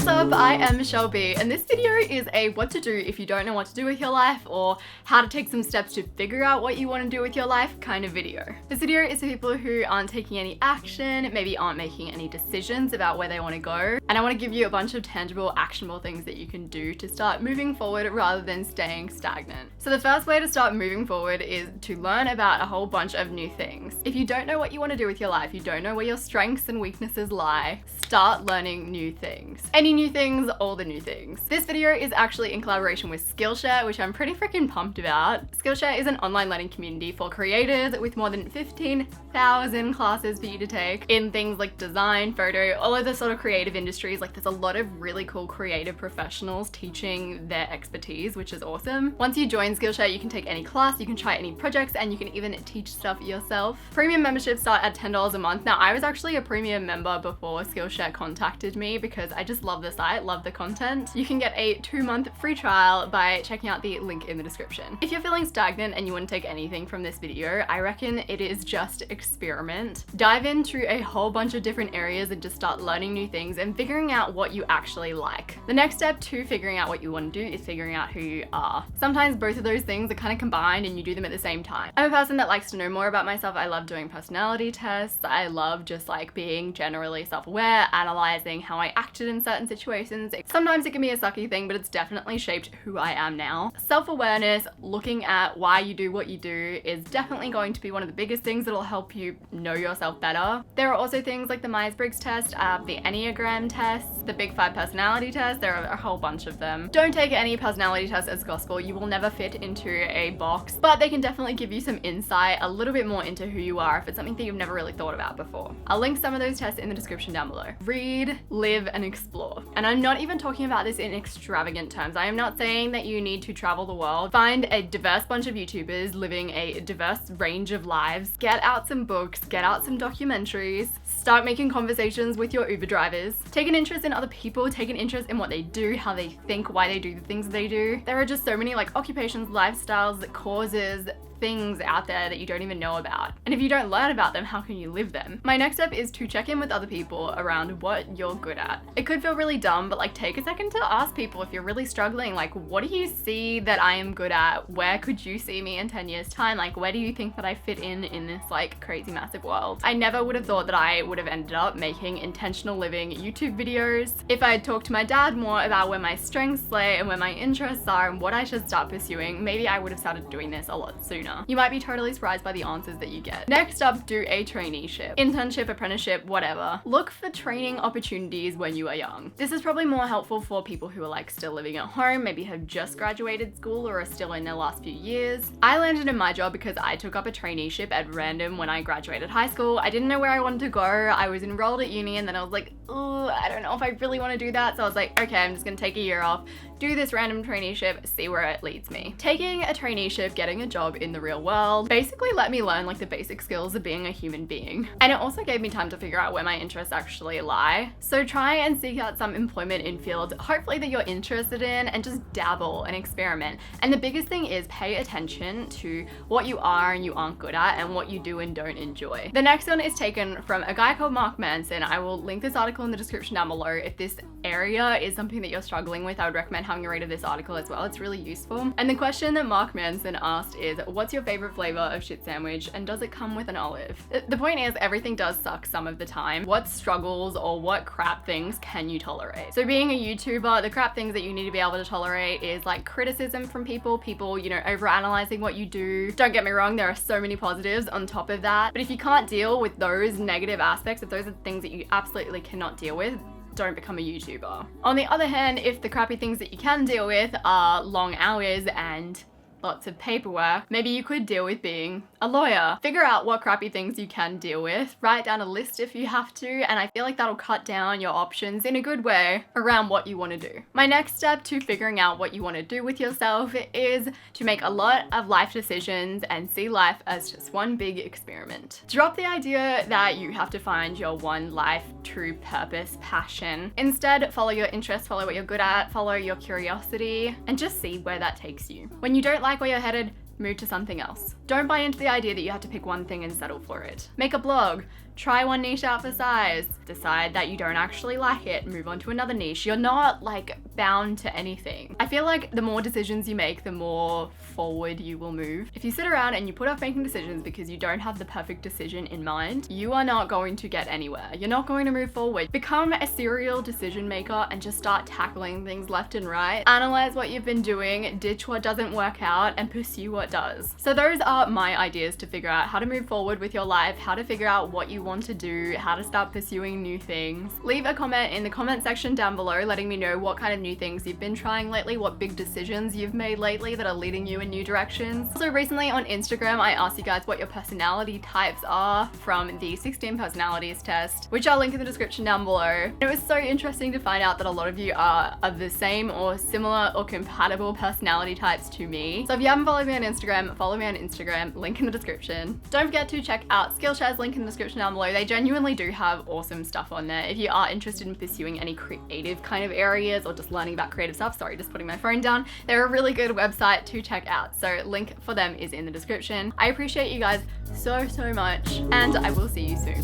What's up? I am muchelleby, and this video is a what to do if you don't know what to do with your life, or how to take some steps to figure out what you want to do with your life kind of video. This video is for people who aren't taking any action, maybe aren't making any decisions about where they want to go, and I want to give you a bunch of tangible, actionable things that you can do to start moving forward rather than staying stagnant. So the first way to start moving forward is to learn about a whole bunch of new things. If you don't know what you want to do with your life, you don't know where your strengths and weaknesses lie, start learning new things. Any new things, all the new things. This video is actually in collaboration with Skillshare, which I'm pretty freaking pumped about. Skillshare is an online learning community for creators with more than 15,000 classes for you to take in things like design, photo, all of the sort of creative industries. Like, there's a lot of really cool creative professionals teaching their expertise, which is awesome. Once you join Skillshare, you can take any class, you can try any projects, and you can even teach stuff yourself. Premium memberships start at $10 a month. Now, I was actually a premium member before Skillshare contacted me because I just love the site, love the content. You can get a 2-month free trial by checking out the link in the description. If you're feeling stagnant and you wouldn't take anything from this video, I reckon it is just experiment. Dive into a whole bunch of different areas and just start learning new things and figuring out what you actually like. The next step to figuring out what you want to do is figuring out who you are. Sometimes both of those things are kind of combined and you do them at the same time. I'm a person that likes to know more about myself. I love doing personality tests. I love just like being generally self-aware, analyzing how I acted in certain situations. Sometimes it can be a sucky thing, but it's definitely shaped who I am now. Self-awareness, looking at why you do what you do, is definitely going to be one of the biggest things that'll help you know yourself better. There are also things like the Myers-Briggs test, the Enneagram tests, the Big 5 personality test. There are a whole bunch of them. Don't take any personality test as gospel. You will never fit into a box, but they can definitely give you some insight, a little bit more into who you are if it's something that you've never really thought about before. I'll link some of those tests in the description down below. Read, live, and explore. And I'm not even talking about this in extravagant terms. I am not saying that you need to travel the world. Find a diverse bunch of YouTubers living a diverse range of lives. Get out some books, get out some documentaries, start making conversations with your Uber drivers. Take an interest in other people, take an interest in what they do, how they think, why they do the things they do. There are just so many like occupations, lifestyles, causes, things out there that you don't even know about. And if you don't learn about them, how can you live them? My next step is to check in with other people around what you're good at. It could feel really dumb, but like take a second to ask people if you're really struggling, like, what do you see that I am good at? Where could you see me in 10 years time? Like, where do you think that I fit in this like crazy massive world? I never would have thought that I would have ended up making intentional living YouTube videos. If I had talked to my dad more about where my strengths lay and where my interests are and what I should start pursuing, maybe I would have started doing this a lot sooner. You might be totally surprised by the answers that you get. Next up, do a traineeship, internship, apprenticeship, whatever. Look for training opportunities when you are young. This is probably more helpful for people who are like still living at home, maybe have just graduated school or are still in their last few years. I landed in my job because I took up a traineeship at random when I graduated high school. I didn't know where I wanted to go. I was enrolled at uni and then I was like, oh, I don't know if I really want to do that. So I was like, okay, I'm just gonna take a year off, do this random traineeship, see where it leads me. Taking a traineeship, getting a job in the real world, basically let me learn like the basic skills of being a human being. And it also gave me time to figure out where my interests actually lie. So try and seek out some employment in fields, hopefully that you're interested in, and just dabble and experiment. And the biggest thing is pay attention to what you are and you aren't good at and what you do and don't enjoy. The next one is taken from a guy called Mark Manson. I will link this article in the description down below. If this area is something that you're struggling with, I would recommend having a read of this article as well. It's really useful. And the question that Mark Manson asked is, what's your favorite flavor of shit sandwich and does it come with an olive? The point is, everything does suck some of the time. What struggles or what crap things can you tolerate? So being a YouTuber, the crap things that you need to be able to tolerate is like criticism from people, you know, overanalyzing what you do. Don't get me wrong, there are so many positives on top of that. But if you can't deal with those negative aspects, if those are the things that you absolutely cannot deal with, don't become a YouTuber. On the other hand, if the crappy things that you can deal with are long hours and lots of paperwork, maybe you could deal with being a lawyer. Figure out what crappy things you can deal with, write down a list if you have to, and I feel like that'll cut down your options in a good way around what you want to do. My next step to figuring out what you want to do with yourself is to make a lot of life decisions and see life as just one big experiment. Drop the idea that you have to find your one life, true purpose, passion. Instead, follow your interests, follow what you're good at, follow your curiosity, and just see where that takes you. When you don't like where you're headed, move to something else. Don't buy into the idea that you have to pick one thing and settle for it. Make a blog, try one niche out for size, decide that you don't actually like it, move on to another niche. You're not like bound to anything. I feel like the more decisions you make, the more forward you will move. If you sit around and you put off making decisions because you don't have the perfect decision in mind, you are not going to get anywhere. You're not going to move forward. Become a serial decision maker and just start tackling things left and right. Analyze what you've been doing, ditch what doesn't work out, and pursue what does. So those are my ideas to figure out how to move forward with your life, how to figure out what you want to do, how to start pursuing new things. Leave a comment in the comment section down below letting me know what kind of new things you've been trying lately, what big decisions you've made lately that are leading you in new directions. Also recently on Instagram, I asked you guys what your personality types are from the 16 personalities test, which I'll link in the description down below. It was so interesting to find out that a lot of you are of the same or similar or compatible personality types to me. So if you haven't followed me on Instagram, follow me on Instagram, link in the description. Don't forget to check out Skillshare's link in the description down below. They genuinely do have awesome stuff on there. If you are interested in pursuing any creative kind of areas or just learning about creative stuff, sorry, just putting my phone down, they're a really good website to check out. So link for them is in the description. I appreciate you guys so much, and I will see you soon.